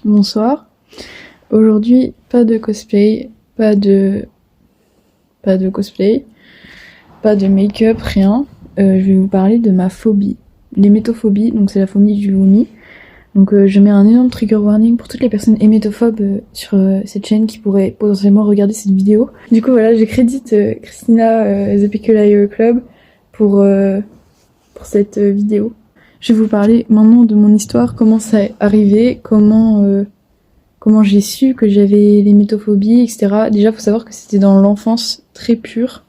Bonsoir. Aujourd'hui, pas de cosplay, pas de cosplay, pas de make-up, rien. Je vais vous parler de ma phobie. L'hémétophobie, donc c'est la phobie du vomi. Donc je mets un énorme trigger warning pour toutes les personnes hémétophobes sur cette chaîne qui pourraient potentiellement regarder cette vidéo. Du coup voilà, je crédite Christina The Pickle Eye Club pour cette vidéo. Je vais vous parler maintenant de mon histoire, comment ça est arrivé, comment j'ai su que j'avais l'hémétophobie, etc. Déjà, faut savoir que c'était dans l'enfance, très pure.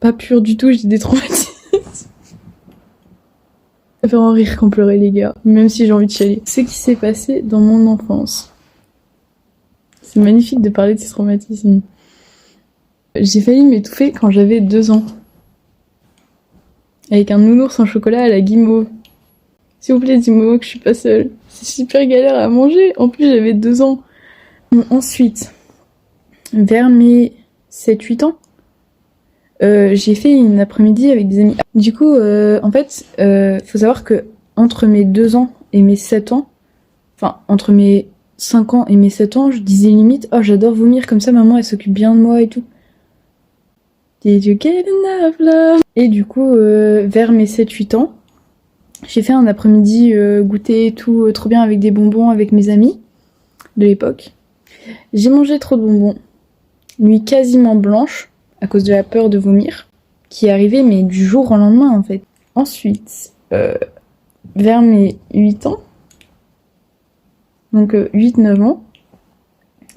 Pas pure du tout, j'ai des traumatismes. Ça fait en rire qu'en pleurer, les gars, même si j'ai envie de chialer. Ce qui s'est passé dans mon enfance. C'est magnifique de parler de ces traumatismes. J'ai failli m'étouffer quand j'avais 2 ans. Avec un nounours en chocolat à la guimauve. S'il vous plaît, dis-moi que je suis pas seule. C'est super galère à manger. En plus, j'avais 2 ans. Ensuite, vers mes 7-8 ans, j'ai fait une après-midi avec des amis. Du coup, en fait, faut savoir que entre mes 2 ans et mes 7 ans, enfin, entre mes 5 ans et mes 7 ans, je disais limite, oh, j'adore vomir, comme ça, maman, elle s'occupe bien de moi et tout. Did you get enough love? Et du coup, vers mes 7-8 ans, j'ai fait un après-midi goûter et tout, trop bien avec des bonbons avec mes amis de l'époque. J'ai mangé trop de bonbons. Nuit quasiment blanche, à cause de la peur de vomir, qui est arrivée, mais du jour au lendemain, en fait. Ensuite, vers mes 8 ans, donc 8-9 ans,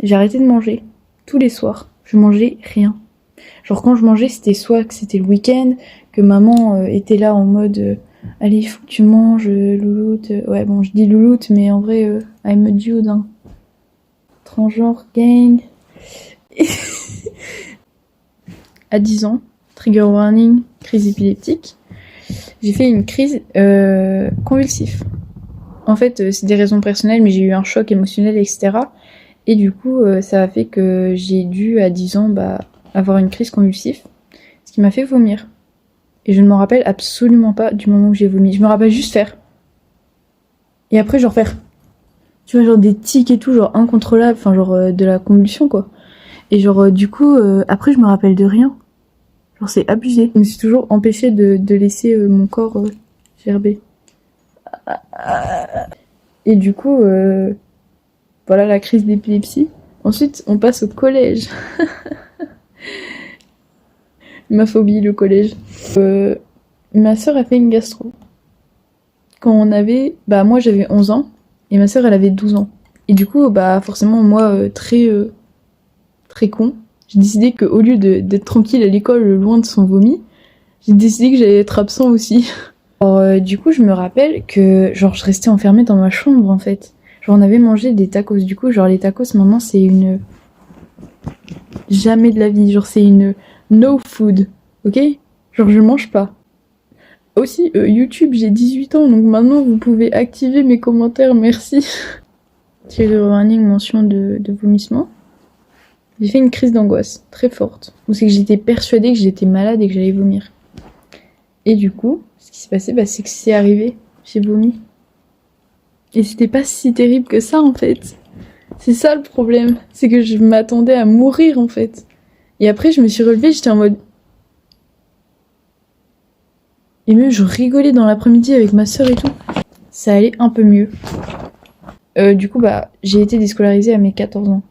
j'ai arrêté de manger. Tous les soirs, je mangeais rien. Genre quand je mangeais, c'était soit que c'était le week-end, que maman était là en mode allez, il faut que tu manges, louloute. Ouais, bon, je dis louloute, mais en vrai, I'm a dude, hein. Transgenre, gang. À 10 ans, trigger warning, crise épileptique, j'ai fait une crise convulsive. En fait, c'est des raisons personnelles, mais j'ai eu un choc émotionnel, etc. Et du coup, ça a fait que j'ai dû, à 10 ans, avoir une crise convulsive, ce qui m'a fait vomir. Et je ne m'en rappelle absolument pas du moment où j'ai vomi. Je me rappelle juste faire. Et après, genre faire. Tu vois, genre des tics et tout, genre incontrôlables, enfin genre de la convulsion, quoi. Et genre, du coup, après, je me rappelle de rien. Genre, c'est abusé. Je me suis toujours empêchée de laisser mon corps gerber. Et du coup, voilà la crise d'épilepsie. Ensuite, on passe au collège. Ma phobie, le collège. Ma sœur a fait une gastro. Quand on avait... moi, j'avais 11 ans. Et ma sœur, elle avait 12 ans. Et du coup, forcément, moi, très con, j'ai décidé qu'au lieu d'être tranquille à l'école, loin de son vomi, j'ai décidé que j'allais être absent aussi. Alors, du coup, je me rappelle que, genre, je restais enfermée dans ma chambre, en fait. Genre, on avait mangé des tacos. Du coup, genre, les tacos, maintenant, c'est une... Jamais de la vie. Genre, c'est une no food. Ok? Genre, je mange pas. Aussi, YouTube, j'ai 18 ans, donc maintenant, vous pouvez activer mes commentaires, merci. Trigger warning, mention de vomissement. J'ai fait une crise d'angoisse très forte. Donc c'est que j'étais persuadée que j'étais malade et que j'allais vomir. Et du coup, ce qui s'est passé, c'est que c'est arrivé. J'ai vomi. Et c'était pas si terrible que ça, en fait. C'est ça le problème. C'est que je m'attendais à mourir, en fait. Et après, je me suis relevée, j'étais en mode... Et même, je rigolais dans l'après-midi avec ma sœur et tout. Ça allait un peu mieux. Du coup, j'ai été déscolarisée à mes 14 ans.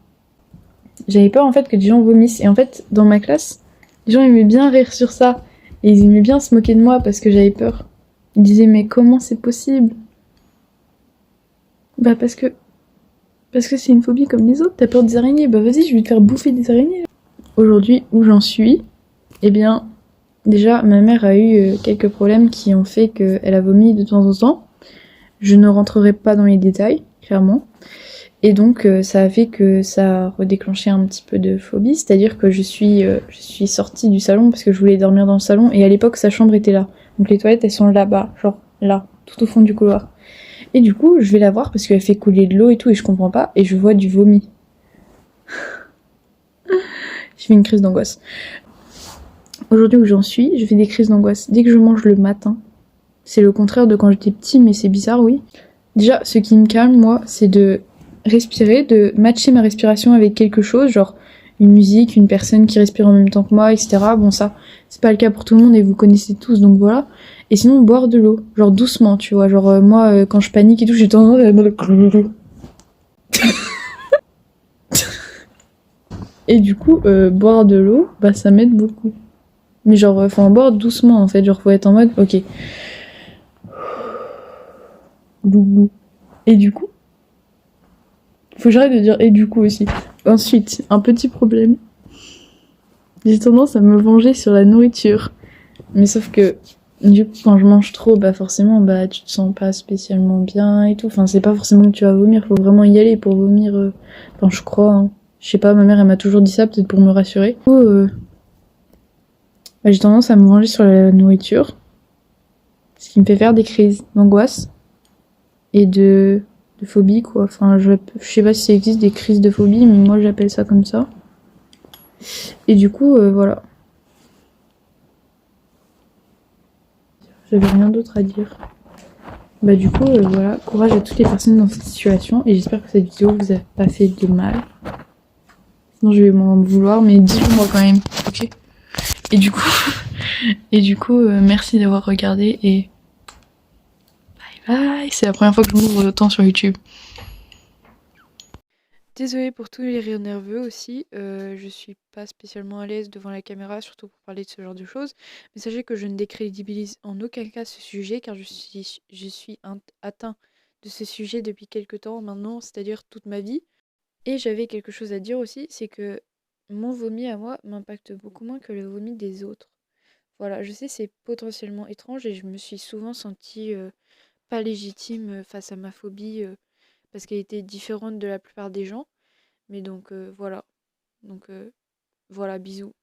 J'avais peur en fait que des gens vomissent. Et en fait, dans ma classe, les gens aimaient bien rire sur ça. Et ils aimaient bien se moquer de moi parce que j'avais peur. Ils disaient mais comment c'est possible? Parce que c'est une phobie comme les autres. T'as peur des araignées? Vas-y, je vais te faire bouffer des araignées. Aujourd'hui, où j'en suis, eh bien, déjà, ma mère a eu quelques problèmes qui ont fait qu'elle a vomi de temps en temps. Je ne rentrerai pas dans les détails, clairement. Et donc ça a fait que ça a redéclenché un petit peu de phobie, c'est-à-dire que je suis sortie du salon parce que je voulais dormir dans le salon et à l'époque sa chambre était là. Donc les toilettes elles sont là-bas, genre là, tout au fond du couloir. Et du coup je vais la voir parce qu'elle fait couler de l'eau et tout et je comprends pas et je vois du vomi. J'ai fait une crise d'angoisse. Aujourd'hui où j'en suis, je fais des crises d'angoisse. Dès que je mange le matin, c'est le contraire de quand j'étais petit mais c'est bizarre oui. Déjà ce qui me calme moi c'est de respirer, de matcher ma respiration avec quelque chose, genre une musique, une personne qui respire en même temps que moi, etc. Bon, ça, c'est pas le cas pour tout le monde et vous connaissez tous, donc voilà. Et sinon, boire de l'eau, genre doucement, tu vois. Genre, moi, quand je panique et tout, j'ai tendance à... Et du coup, boire de l'eau, bah ça m'aide beaucoup. Mais genre, faut en boire doucement, en fait. Genre, faut être en mode, ok. Glou. Et du coup, faut que j'arrête de dire et du coup aussi. Ensuite, un petit problème. J'ai tendance à me venger sur la nourriture. Mais sauf que, du coup, quand je mange trop, bah forcément, bah tu te sens pas spécialement bien et tout. Enfin, c'est pas forcément que tu vas vomir, faut vraiment y aller pour vomir. Enfin, je crois, hein. Je sais pas, ma mère, elle m'a toujours dit ça, peut-être pour me rassurer. Du coup, bah, j'ai tendance à me venger sur la nourriture. Ce qui me fait faire des crises d'angoisse et de phobie, quoi. Enfin, je sais pas si ça existe des crises de phobie, mais moi j'appelle ça comme ça. Et du coup, voilà. J'avais rien d'autre à dire. Bah du coup, voilà, courage à toutes les personnes dans cette situation et j'espère que cette vidéo vous a pas fait de mal. Sinon je vais m'en vouloir, mais dites-moi quand même, ok. Et du coup, merci d'avoir regardé et bye bye. C'est la première fois que je m'ouvre autant sur YouTube. Désolée pour tous les rires nerveux aussi, je suis pas spécialement à l'aise devant la caméra, surtout pour parler de ce genre de choses. Mais sachez que je ne décrédibilise en aucun cas ce sujet, car je suis atteint de ce sujet depuis quelque temps maintenant, c'est-à-dire toute ma vie. Et j'avais quelque chose à dire aussi, c'est que mon vomi à moi m'impacte beaucoup moins que le vomi des autres. Voilà, je sais, c'est potentiellement étrange et je me suis souvent sentie pas légitime face à ma phobie parce qu'elle était différente de la plupart des gens. Mais donc voilà. Donc voilà, bisous.